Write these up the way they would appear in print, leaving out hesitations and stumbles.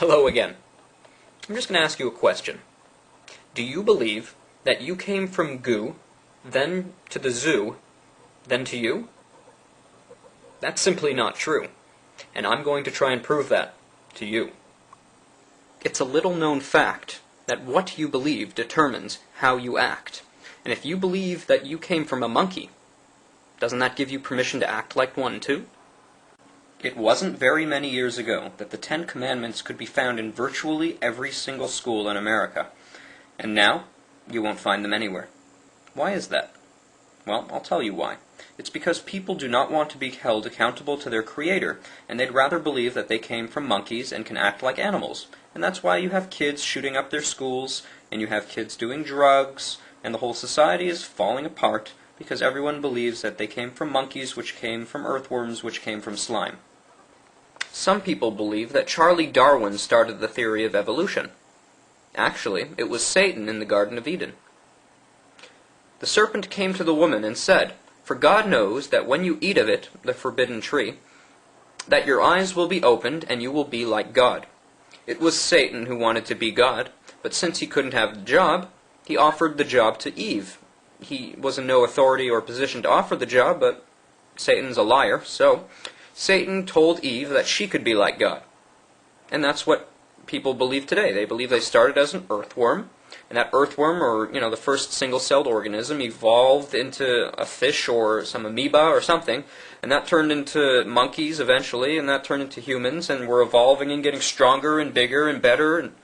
Hello again. I'm just going to ask you a question. Do you believe that you came from goo, then to the zoo, then to you? That's simply not true, and I'm going to try and prove that to you. It's a little-known fact that what you believe determines how you act. And if you believe that you came from a monkey, doesn't that give you permission to act like one too? It wasn't very many years ago that the Ten Commandments could be found in virtually every single school in America. And now, you won't find them anywhere. Why is that? Well, I'll tell you why. It's because people do not want to be held accountable to their creator, and they'd rather believe that they came from monkeys and can act like animals. And that's why you have kids shooting up their schools, and you have kids doing drugs, and the whole society is falling apart because everyone believes that they came from monkeys, which came from earthworms, which came from slime. Some people believe that Charles Darwin started the theory of evolution. Actually, it was Satan in the Garden of Eden. The serpent came to the woman and said, "For God knows that when you eat of it, the forbidden tree, that your eyes will be opened and you will be like God." It was Satan who wanted to be God, but since he couldn't have the job, he offered the job to Eve. He was in no authority or position to offer the job, but Satan's a liar, so Satan told Eve that she could be like God. And that's what people believe today. They believe they started as an earthworm, and that earthworm, or the first single-celled organism, evolved into a fish or some amoeba or something, and that turned into monkeys eventually, and that turned into humans, and we're evolving and getting stronger and bigger and better. And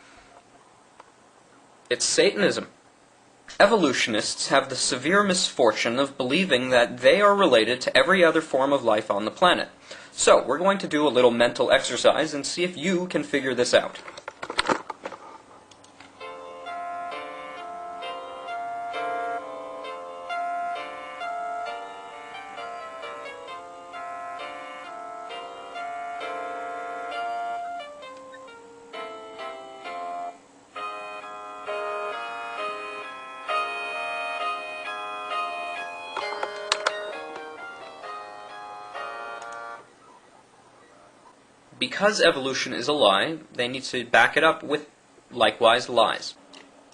it's Satanism. Evolutionists have the severe misfortune of believing that they are related to every other form of life on the planet. So, we're going to do a little mental exercise and see if you can figure this out. Because evolution is a lie, they need to back it up with likewise lies.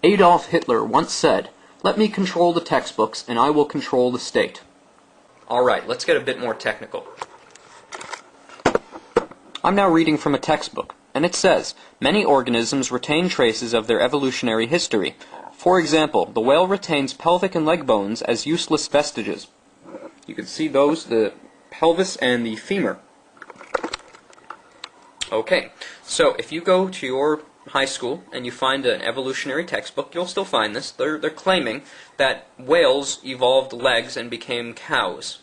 Adolf Hitler once said, "Let me control the textbooks and I will control the state." Alright, let's get a bit more technical. I'm now reading from a textbook, and it says, "Many organisms retain traces of their evolutionary history. For example, the whale retains pelvic and leg bones as useless vestiges." You can see those, the pelvis and the femur. Okay, so if you go to your high school and you find an evolutionary textbook, you'll still find this. They're claiming that whales evolved legs and became cows.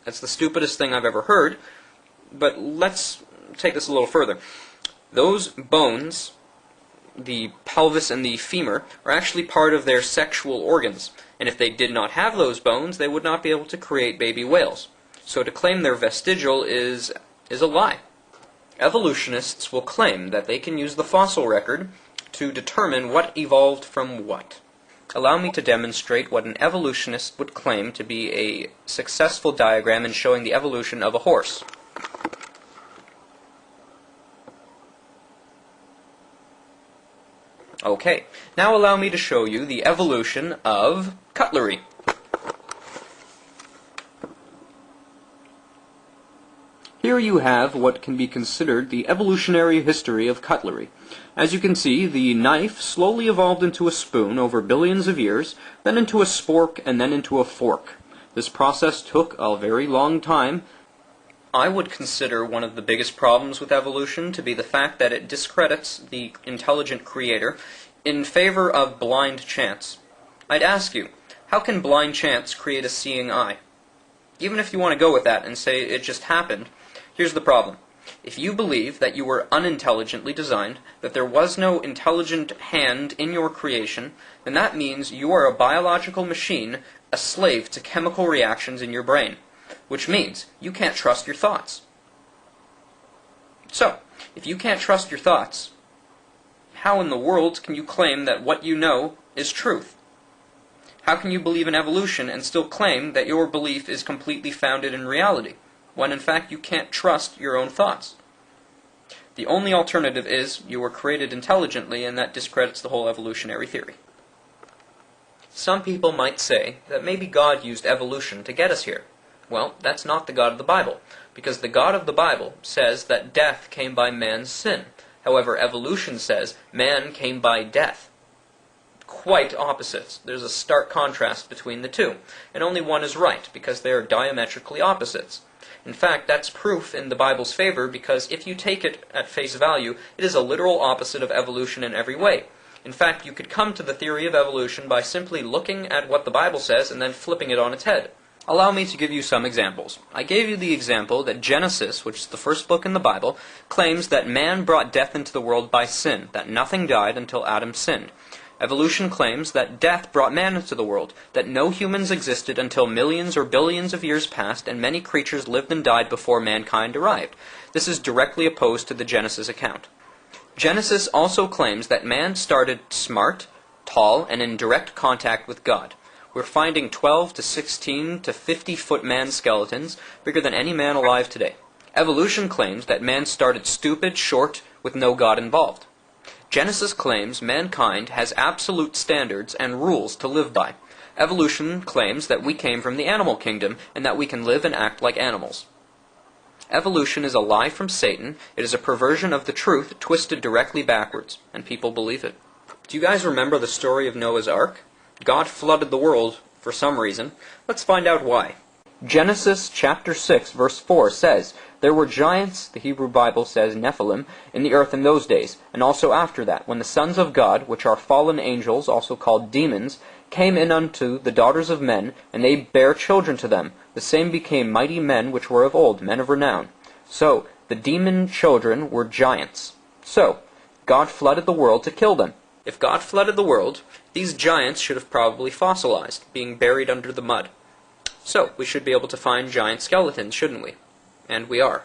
That's the stupidest thing I've ever heard, but let's take this a little further. Those bones, the pelvis and the femur, are actually part of their sexual organs, and if they did not have those bones, they would not be able to create baby whales. So to claim they're vestigial is a lie. Evolutionists will claim that they can use the fossil record to determine what evolved from what. Allow me to demonstrate what an evolutionist would claim to be a successful diagram in showing the evolution of a horse. Okay, now allow me to show you the evolution of cutlery. Here you have what can be considered the evolutionary history of cutlery. As you can see, the knife slowly evolved into a spoon over billions of years, then into a spork, and then into a fork. This process took a very long time. I would consider one of the biggest problems with evolution to be the fact that it discredits the intelligent creator in favor of blind chance. I'd ask you, how can blind chance create a seeing eye? Even if you want to go with that and say it just happened, here's the problem. If you believe that you were unintelligently designed, that there was no intelligent hand in your creation, then that means you are a biological machine, a slave to chemical reactions in your brain, which means you can't trust your thoughts. So, if you can't trust your thoughts, how in the world can you claim that what you know is truth? How can you believe in evolution and still claim that your belief is completely founded in reality, when in fact you can't trust your own thoughts? The only alternative is you were created intelligently, and that discredits the whole evolutionary theory. Some people might say that maybe God used evolution to get us here. Well, that's not the God of the Bible, because the God of the Bible says that death came by man's sin. However, evolution says man came by death. Quite opposites. There's a stark contrast between the two, and only one is right, because they are diametrically opposites. In fact, that's proof in the Bible's favor, because if you take it at face value, it is a literal opposite of evolution in every way. In fact, you could come to the theory of evolution by simply looking at what the Bible says and then flipping it on its head. Allow me to give you some examples. I gave you the example that Genesis, which is the first book in the Bible, claims that man brought death into the world by sin, that nothing died until Adam sinned. Evolution claims that death brought man into the world, that no humans existed until millions or billions of years passed, and many creatures lived and died before mankind arrived. This is directly opposed to the Genesis account. Genesis also claims that man started smart, tall, and in direct contact with God. We're finding 12 to 16 to 50-foot man skeletons, bigger than any man alive today. Evolution claims that man started stupid, short, with no God involved. Genesis claims mankind has absolute standards and rules to live by. Evolution claims that we came from the animal kingdom and that we can live and act like animals. Evolution is a lie from Satan. It is a perversion of the truth twisted directly backwards, and people believe it. Do you guys remember the story of Noah's Ark? God flooded the world for some reason. Let's find out why. Genesis chapter 6 verse 4 says, "There were giants," the Hebrew Bible says Nephilim, "in the earth in those days, and also after that, when the sons of God, which are fallen angels, also called demons, came in unto the daughters of men, and they bare children to them. The same became mighty men which were of old, men of renown." So, the demon children were giants. So, God flooded the world to kill them. If God flooded the world, these giants should have probably fossilized, being buried under the mud. So, we should be able to find giant skeletons, shouldn't we? And we are.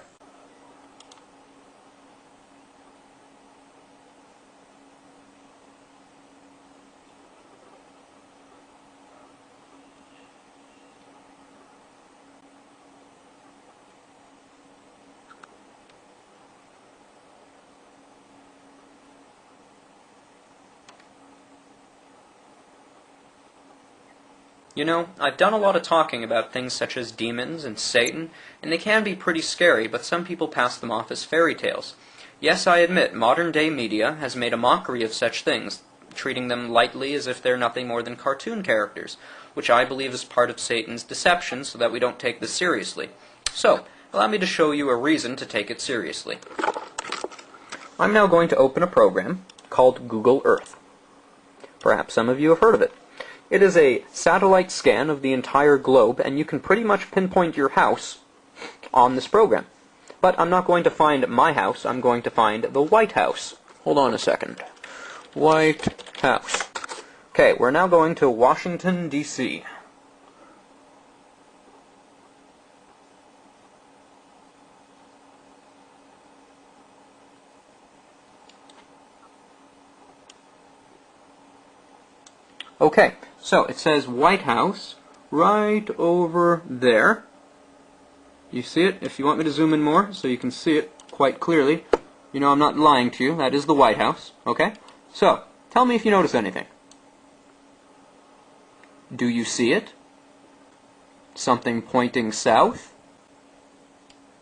You know, I've done a lot of talking about things such as demons and Satan, and they can be pretty scary, but some people pass them off as fairy tales. Yes, I admit, modern-day media has made a mockery of such things, treating them lightly as if they're nothing more than cartoon characters, which I believe is part of Satan's deception so that we don't take this seriously. So, allow me to show you a reason to take it seriously. I'm now going to open a program called Google Earth. Perhaps some of you have heard of it. It is a satellite scan of the entire globe, and you can pretty much pinpoint your house on this program. But I'm not going to find my house, I'm going to find the White House. Hold on a second. White House. Okay, we're now going to Washington, D.C. Okay, so it says White House right over there. You see it? If you want me to zoom in more so you can see it quite clearly, you know I'm not lying to you. That is the White House. Okay? So, tell me if you notice anything. Do you see it? Something pointing south?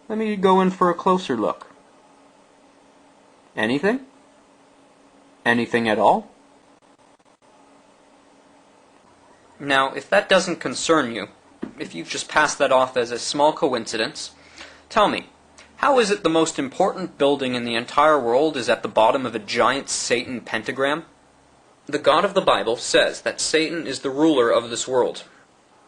Let me go in for a closer look. Anything? Anything at all? Now, if that doesn't concern you, if you've just passed that off as a small coincidence, tell me, how is it the most important building in the entire world is at the bottom of a giant Satan pentagram? The God of the Bible says that Satan is the ruler of this world.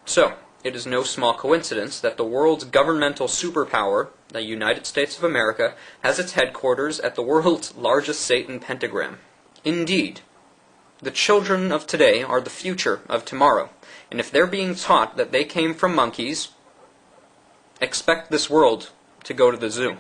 So, it is no small coincidence that the world's governmental superpower, the United States of America, has its headquarters at the world's largest Satan pentagram. Indeed, the children of today are the future of tomorrow, and if they're being taught that they came from monkeys, expect this world to go to the zoo.